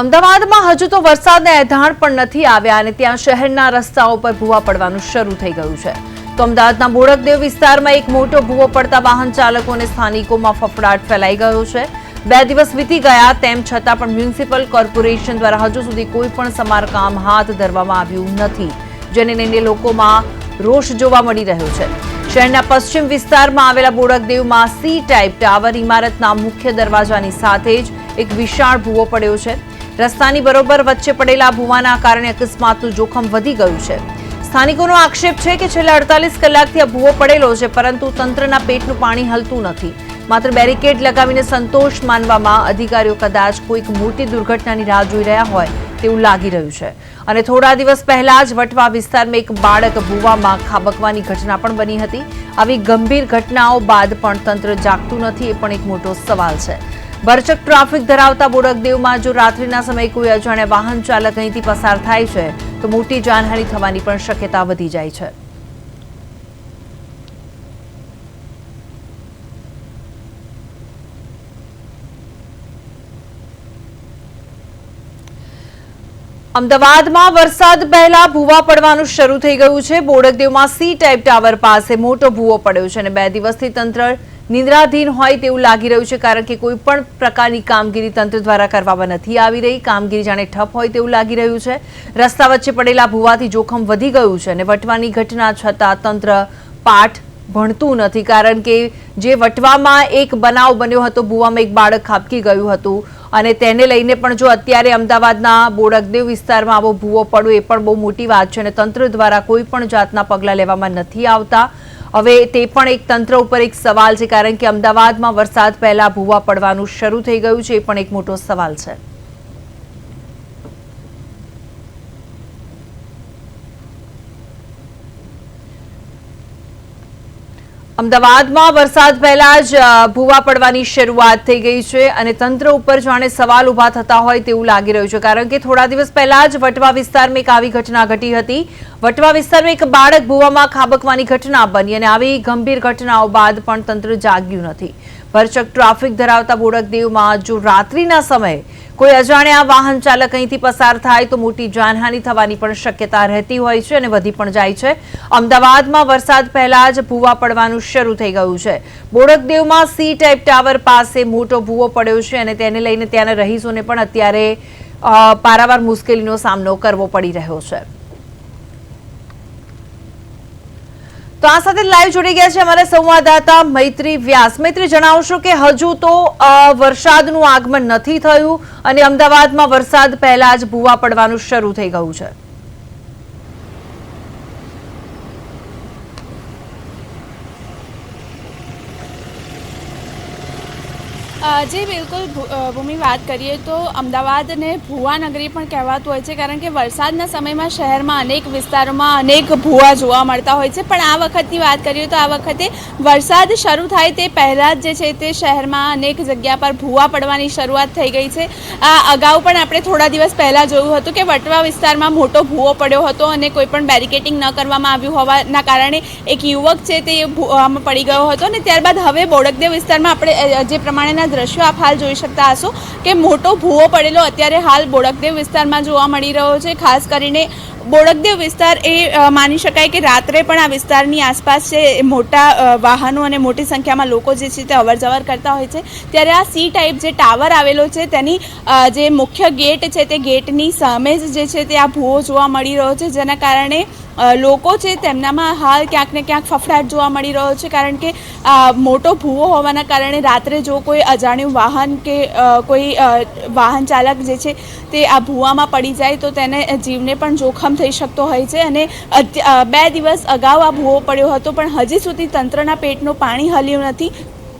અમદાવાદમાં હજુ તો વરસાદના એંધાણ પણ નથી આવ્યા અને ત્યાં શહેરના રસ્તાઓ પર ભૂવા પડવાનું શરૂ થઈ ગયું છે. તો અમદાવાદના બોડકદેવ વિસ્તારમાં એક મોટો ભૂવો પડતા વાહન ચાલકો અને સ્થાનિકોમાં ફફડાટ ફેલાઈ ગયો છે. 2 દિવસ વીતી ગયા તેમ છતાં પણ મ્યુનિસિપલ કોર્પોરેશન દ્વારા હજુ સુધી કોઈ પણ સમારકામ હાથ ધરવામાં આવ્યું નથી, જેને લઈને લોકોમાં રોષ જોવા મળી રહ્યો છે. શહેરના પશ્ચિમ વિસ્તારમાં આવેલા બોડકદેવમાં સી ટાઈપ ટાવર ઇમારતના મુખ્ય દરવાજાની સાથે જ એક વિશાળ ભૂવો પડ્યો છે. રસ્તાની બરોબર વચ્ચે પડેલા ભૂવાના કારણે અકસ્માતનું જોખમ વધી ગયું છે. સ્થાનિકોનો આક્ષેપ છે કે છેલ્લા 48 કલાકથી આ ભૂવો પડેલો છે, પરંતુ તંત્રના પેટનું પાણી હલતું નથી. માત્ર બેરિકેડ લગાવીને સંતોષ માનવામાં અધિકારીઓ કદાચ કોઈક મોટી દુર્ઘટનાની રાહ જોઈ રહ્યા હોય તેવું લાગી રહ્યું છે. અને થોડા દિવસ પહેલા જ વટવા વિસ્તારમાં એક બાળક ભૂવામાં ખાબકવાની ઘટના પણ બની હતી. આવી ગંભીર ઘટનાઓ બાદ પણ તંત્ર જાગતું નથી, એ પણ એક મોટો સવાલ છે. ભરચક ટ્રાફિક ધરાવતા બોડકદેવમાં જો રાત્રિના સમયે કોઈ અજાણ્યા વાહન ચાલક અહીંથી પસાર થાય છે તો મોટી જાનહાનિ થવાની પણ શક્યતા વધી જાય છે. અમદાવાદમાં વરસાદ પહેલા ભૂવા પડવાનું શરૂ થઈ ગયું છે. બોડકદેવમાં સી ટાઈપ ટાવર પાસે મોટો ભૂવો પડ્યો છે અને 2 દિવસથી તંત્ર નિંદ્રાધીન હોય તેવું લાગી રહ્યું છે, કારણ કે કોઈ પણ પ્રકારની કામગીરી તંત્ર દ્વારા કરવામાં નથી આવી રહી. કામગીરી જાણે ઠપ હોય તેવું લાગી રહ્યું છે. રસ્તા વચ્ચે પડેલા ભૂવાથી જોખમ વધી ગયું છે અને વટવાની ઘટના છતાં તંત્ર પાઠ ભણતું નથી, કારણ કે જે વટવામાં એક બનાવ બન્યો હતો, ભૂવામાં એક બાળક ખાબકી ગયું હતું અને તેને લઈને પણ જો અત્યારે અમદાવાદના બોડકદેવ વિસ્તારમાં આવો ભૂવો પડવો એ પણ બહુ મોટી વાત છે અને તંત્ર દ્વારા કોઈ પણ જાતના પગલાં લેવામાં નથી આવતા. હવે તે પણ એક તંત્ર ઉપર એક સવાલ છે, કારણ કે અમદાવાદમાં વરસાદ પહેલા ભૂવા પડવાનું શરૂ થઈ ગયું છે, એ પણ એક મોટો સવાલ છે. અમદાવાદમાં વરસાદ પહેલા જ ભૂવા પડવાની શરૂઆત થઈ ગઈ છે અને તંત્ર ઉપર જાણે સવાલ ઉભા થતા હોય તેવું લાગી રહ્યું છે, કારણ કે થોડા દિવસ પહેલા જ વટવા વિસ્તારમાં એક આવી ઘટના ઘટી હતી. વટવા વિસ્તારમાં એક બાળક ભૂવામાં ખાબકવાની ઘટના બની અને આવી ગંભીર ઘટનાઓ બાદ પણ તંત્ર જાગ્યું નથી. ભરચક ટ્રાફિક ધરાવતા બોડકદેવમાં જો રાત્રિના સમયે કોઈ અજાણ્યા વાહન ચાલક અહીંથી પસાર થાય તો મોટી જાનહાનિ થવાની પણ શક્યતા રહેતી હોય છે અને વધી પણ જાય છે. અમદાવાદમાં વરસાદ પહેલા જ ભૂવા પડવાનું શરૂ થઈ ગયું છે. બોડકદેવમાં સી ટાઈપ ટાવર પાસે મોટો ભૂવો પડ્યો છે અને તેને લઈને ત્યાંના રહીશોને પણ અત્યારે પારાવાર મુશ્કેલીનો સામનો કરવો પડી રહ્યો છે. તો આ સાથે લાઈવ જોડી ગયા છે અમારા સંવાદદાતા મૈત્રી વ્યાસ. મૈત્રી, જણાવશો કે હજુ તો વરસાદનું આગમન નથી થયું અને અમદાવાદમાં વરસાદ પહેલા જ ભૂવા પડવાનું શરૂ થઈ ગયું છે. જી બિલકુલ ભૂમિ, વાત કરીએ તો અમદાવાદને ભૂવા નગરી પણ કહેવાતું હોય છે, કારણ કે વરસાદના સમયમાં શહેરમાં અનેક વિસ્તારોમાં અનેક ભૂવા જોવા મળતા હોય છે. પણ આ વખતની વાત કરીએ તો આ વખતે વરસાદ શરૂ થાય તે પહેલાં જ જે છે તે શહેરમાં અનેક જગ્યા પર ભૂવા પડવાની શરૂઆત થઈ ગઈ છે. અગાઉ પણ આપણે થોડા દિવસ પહેલાં જોયું હતું કે વટવા વિસ્તારમાં મોટો ભૂવો પડ્યો હતો અને કોઈ પણ બેરિકેટિંગ ન કરવામાં આવ્યું હોવાના કારણે એક યુવક છે તે ભૂવામાં પડી ગયો હતો અને ત્યારબાદ હવે બોડકદેવ વિસ્તારમાં આપણે જે પ્રમાણેના દ્રશ્યો આપ હાલ જોઈ શકતા હશો કે મોટો ભૂવો પડેલો અત્યારે હાલ બોડકદેવ વિસ્તારમાં જોવા મળી રહ્યો છે. ખાસ કરીને બોડકદેવ વિસ્તાર એ માની શકાય કે રાત્રે પણ આ વિસ્તારની આસપાસ છે મોટા વાહનો અને મોટી સંખ્યામાં લોકો જે છે તે અવરજવર કરતા હોય છે. ત્યારે આ સી ટાઈપ જે ટાવર આવેલો છે તેની જે મુખ્ય ગેટ છે તે ગેટની સામે જ જે છે તે આ ભૂવો જોવા મળી રહ્યો છે, જેના કારણે લોકો છે તેમનામાં હાલ ક્યાંક ને ક્યાંક ફફડાટ જોવા મળી રહ્યો છે, કારણ કે મોટો ભૂવો હોવાના કારણે રાત્રે જો કોઈ અજાણ્યું વાહન કે કોઈ વાહન ચાલક જે છે તે આ ભૂવામાં પડી જાય તો તેને જીવને પણ જોખમ થઈ શકતો હોય છે. અને 2 દિવસ અગાઉ આ ભૂવો પડ્યો હતો, પણ હજી સુધી તંત્રના પેટનું પાણી હલ્યું નથી.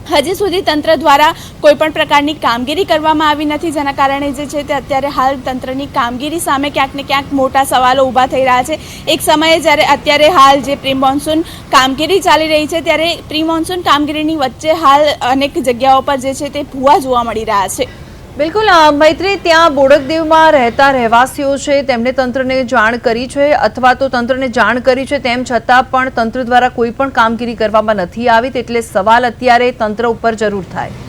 હજી સુધી તંત્ર દ્વારા કોઈ પણ પ્રકારની કામગીરી કરવામાં આવી નથી, જેના કારણે જે છે તે અત્યારે હાલ તંત્રની કામગીરી સામે ક્યાંક ને ક્યાંક મોટા સવાલો ઊભા થઈ રહ્યા છે. એક સમયે જ્યારે અત્યારે હાલ જે પ્રી મોન્સૂન કામગીરી ચાલી રહી છે, ત્યારે પ્રી મોન્સૂન કામગીરીની વચ્ચે હાલ અનેક જગ્યાઓ પર જે છે તે ભૂવા જોવા મળી રહ્યા છે. બિલકુલ મૈત્રી, ત્યાં બોડકદેવમાં રહેતા રહેવાસીઓ છે તેમણે તંત્રને જાણ કરી છે અથવા તો તંત્રને જાણ કરી છે, તેમ છતાં પણ તંત્ર દ્વારા કોઈ પણ કામગીરી કરવામાં નથી આવી, એટલે સવાલ અત્યારે તંત્ર ઉપર જરૂર થાય.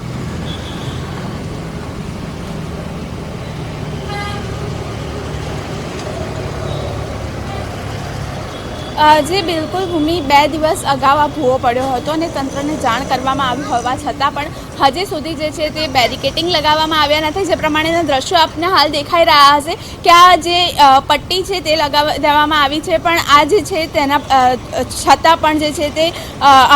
જે બિલકુલ ભૂમિ 2 દિવસ અગાઉ આ ભૂવો પડ્યો હતો અને તંત્રને જાણ કરવામાં આવી હોવા છતાં પણ હજી સુધી જે છે તે બેરિકેટિંગ લગાવવામાં આવ્યા નથી. જે પ્રમાણેના દ્રશ્યો આપને હાલ દેખાઈ રહ્યા હશે કે આ જે પટ્ટી છે તે લગાવી દેવામાં આવી છે, પણ આ જે છે તેના છતાં પણ જે છે તે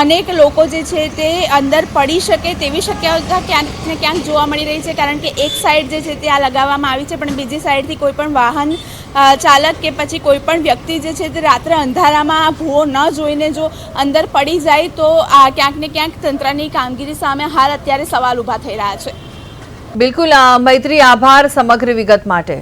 અનેક લોકો જે છે તે અંદર પડી શકે તેવી શક્યતા ક્યાંક ને ક્યાંક જોવા મળી રહી છે, કારણ કે એક સાઈડ જે છે તે આ લગાવવામાં આવી છે પણ બીજી સાઈડથી કોઈ પણ વાહન ચાલક કે પછી કોઈ પણ વ્યક્તિ જે છે તે રાત્રે અંધારામાં ભૂવો ન જોઈને જો અંદર પડી જાય તો આ ક્યાંક ને ક્યાંક તંત્રની કામગીરી સામે હાલ અત્યારે સવાલ ઊભા થઈ રહ્યા છે. બિલકુલ મૈત્રી, આભાર સમગ્ર વિગત માટે.